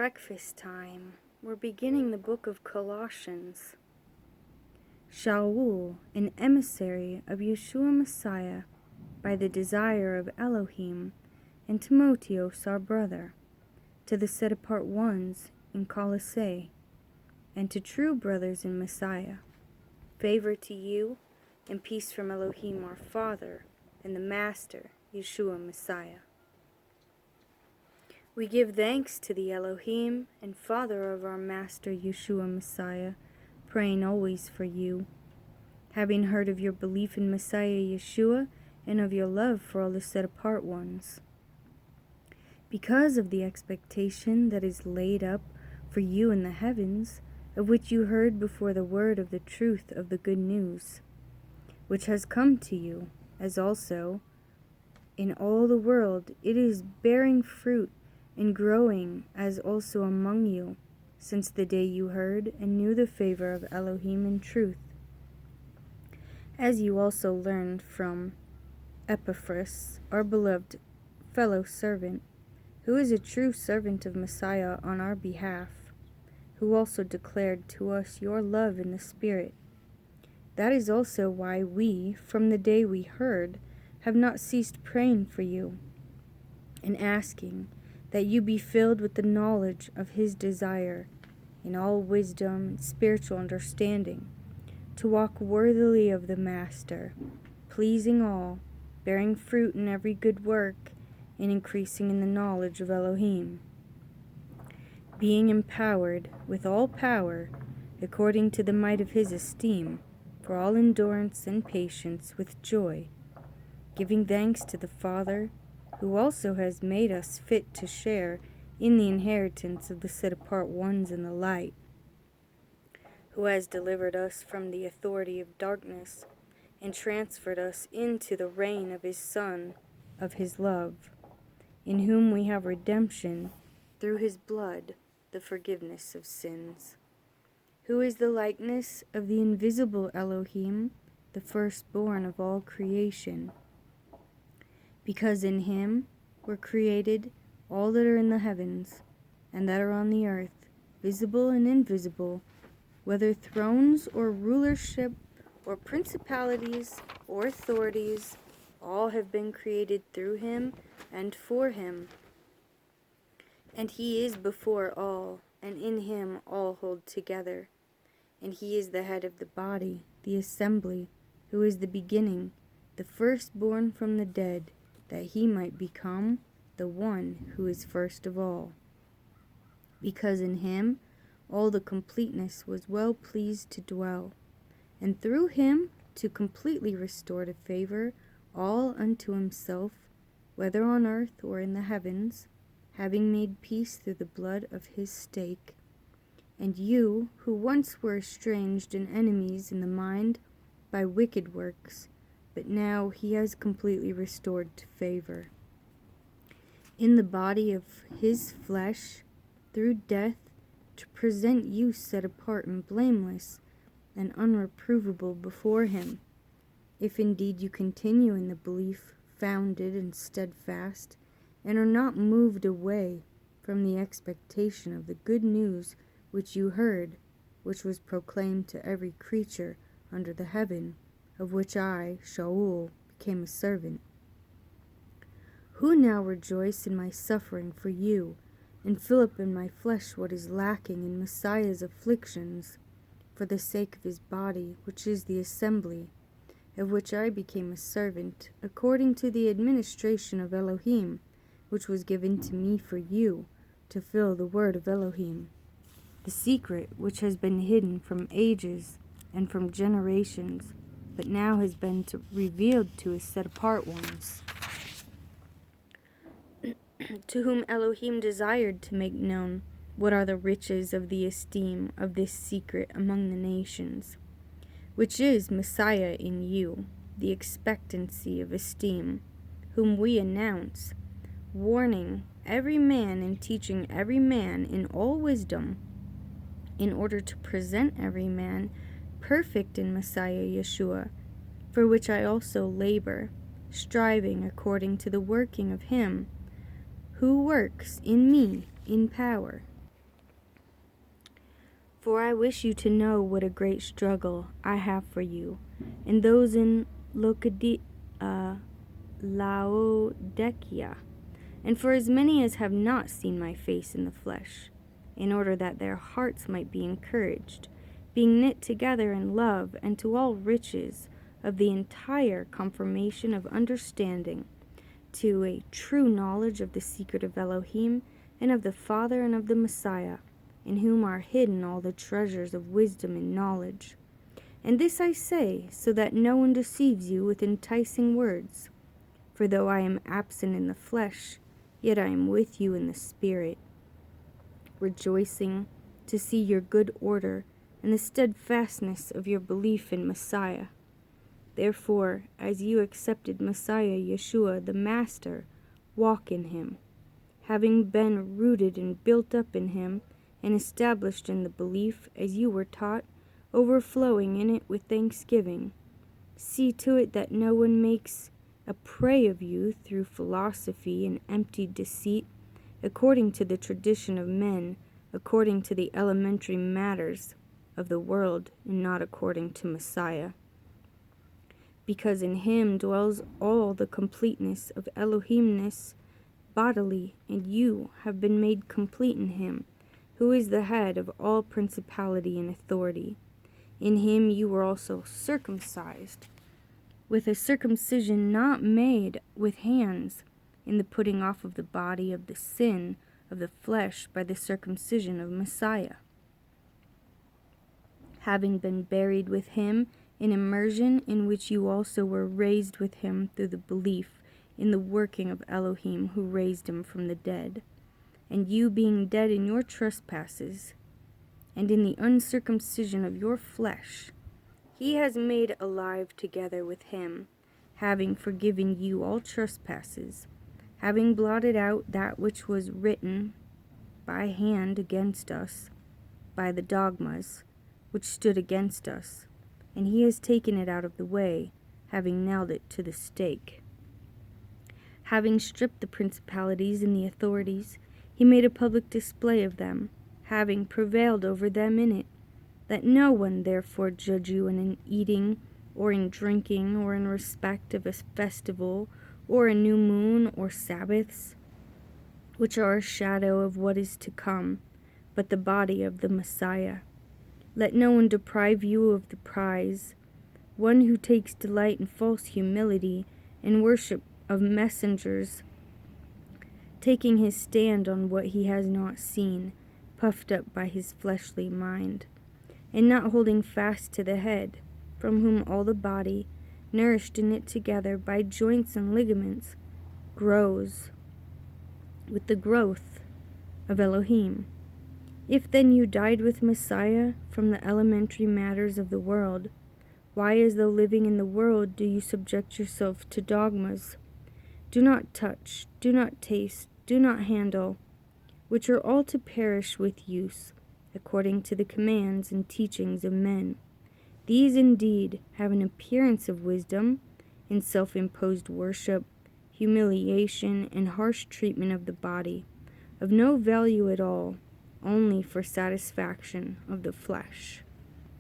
breakfast time. We're beginning the book of Colossians. Shaul, an emissary of Yeshua Messiah, by the desire of Elohim, and Timotheus our brother, to the set-apart ones in Colossae, and to true brothers in Messiah, favor to you, and peace from Elohim our Father, and the Master, Yeshua Messiah. We give thanks to the Elohim and Father of our Master Yeshua Messiah, praying always for you, having heard of your belief in Messiah Yeshua and of your love for all the set-apart ones. Because of the expectation that is laid up for you in the heavens, of which you heard before the word of the truth of the good news, which has come to you, as also in all the world it is bearing fruit and growing, as also among you, since the day you heard and knew the favor of Elohim in truth, as you also learned from Epaphras, our beloved fellow servant, who is a true servant of Messiah on our behalf, who also declared to us your love in the Spirit. That is also why we, from the day we heard, have not ceased praying for you, and asking that you be filled with the knowledge of his desire, in all wisdom and spiritual understanding, to walk worthily of the Master, pleasing all, bearing fruit in every good work, and increasing in the knowledge of Elohim, being empowered with all power, according to the might of his esteem, for all endurance and patience with joy, giving thanks to the Father, who also has made us fit to share in the inheritance of the set-apart ones in the light, who has delivered us from the authority of darkness, and transferred us into the reign of his Son, of his love, in whom we have redemption, through his blood, the forgiveness of sins, who is the likeness of the invisible Elohim, the firstborn of all creation, because in him were created all that are in the heavens and that are on the earth, visible and invisible, whether thrones or rulership or principalities or authorities, all have been created through him and for him. And he is before all, and in him all hold together. And he is the head of the body, the assembly, who is the beginning, the firstborn from the dead, that he might become the one who is first of all. Because in him all the completeness was well pleased to dwell, and through him to completely restore to favor all unto himself, whether on earth or in the heavens, having made peace through the blood of his stake. And you, who once were estranged and enemies in the mind by wicked works, but now he has completely restored to favor, in the body of his flesh, through death, to present you set apart and blameless and unreprovable before him, if indeed you continue in the belief founded and steadfast, and are not moved away from the expectation of the good news which you heard, which was proclaimed to every creature under the heaven, of which I, Shaul, became a servant, who now rejoice in my suffering for you, and fill up in my flesh what is lacking in Messiah's afflictions, for the sake of his body, which is the assembly, of which I became a servant, according to the administration of Elohim, which was given to me for you, to fill the word of Elohim, the secret which has been hidden from ages and from generations, but now has been revealed to his set-apart ones, to whom Elohim desired to make known what are the riches of the esteem of this secret among the nations, which is Messiah in you, the expectancy of esteem, whom we announce, warning every man and teaching every man in all wisdom, in order to present every man perfect in Messiah Yeshua, for which I also labor, striving according to the working of him who works in me in power. For I wish you to know what a great struggle I have for you, and those in Laodicea, and for as many as have not seen my face in the flesh, in order that their hearts might be encouraged, being knit together in love, and to all riches of the entire confirmation of understanding, to a true knowledge of the secret of Elohim, and of the Father, and of the Messiah, in whom are hidden all the treasures of wisdom and knowledge. And this I say, so that no one deceives you with enticing words. For though I am absent in the flesh, yet I am with you in the Spirit, rejoicing to see your good order and the steadfastness of your belief in Messiah. Therefore, as you accepted Messiah Yeshua the Master, walk in him, having been rooted and built up in him, and established in the belief as you were taught, overflowing in it with thanksgiving. See to it that no one makes a prey of you through philosophy and empty deceit, according to the tradition of men, according to the elementary matters of the world, and not according to Messiah. Because in him dwells all the completeness of Elohimness bodily, and you have been made complete in him, who is the head of all principality and authority. In him you were also circumcised, with a circumcision not made with hands, in the putting off of the body of the sin of the flesh by the circumcision of Messiah, having been buried with him in immersion, in which you also were raised with him through the belief in the working of Elohim who raised him from the dead. And you being dead in your trespasses, and in the uncircumcision of your flesh, he has made alive together with him, having forgiven you all trespasses, having blotted out that which was written by hand against us, by the dogmas which stood against us, and he has taken it out of the way, having nailed it to the stake. Having stripped the principalities and the authorities, he made a public display of them, having prevailed over them in it. Let no one therefore judge you in eating, or in drinking, or in respect of a festival, or a new moon, or Sabbaths, which are a shadow of what is to come, but the body of the Messiah. Let no one deprive you of the prize, one who takes delight in false humility and worship of messengers, taking his stand on what he has not seen, puffed up by his fleshly mind, and not holding fast to the head, from whom all the body, nourished and knit together by joints and ligaments, grows with the growth of Elohim. If then you died with Messiah from the elementary matters of the world, why, as though living in the world, do you subject yourself to dogmas? Do not touch, do not taste, do not handle, which are all to perish with use, according to the commands and teachings of men. These indeed have an appearance of wisdom in self-imposed worship, humiliation, and harsh treatment of the body, of no value at all, only for satisfaction of the flesh.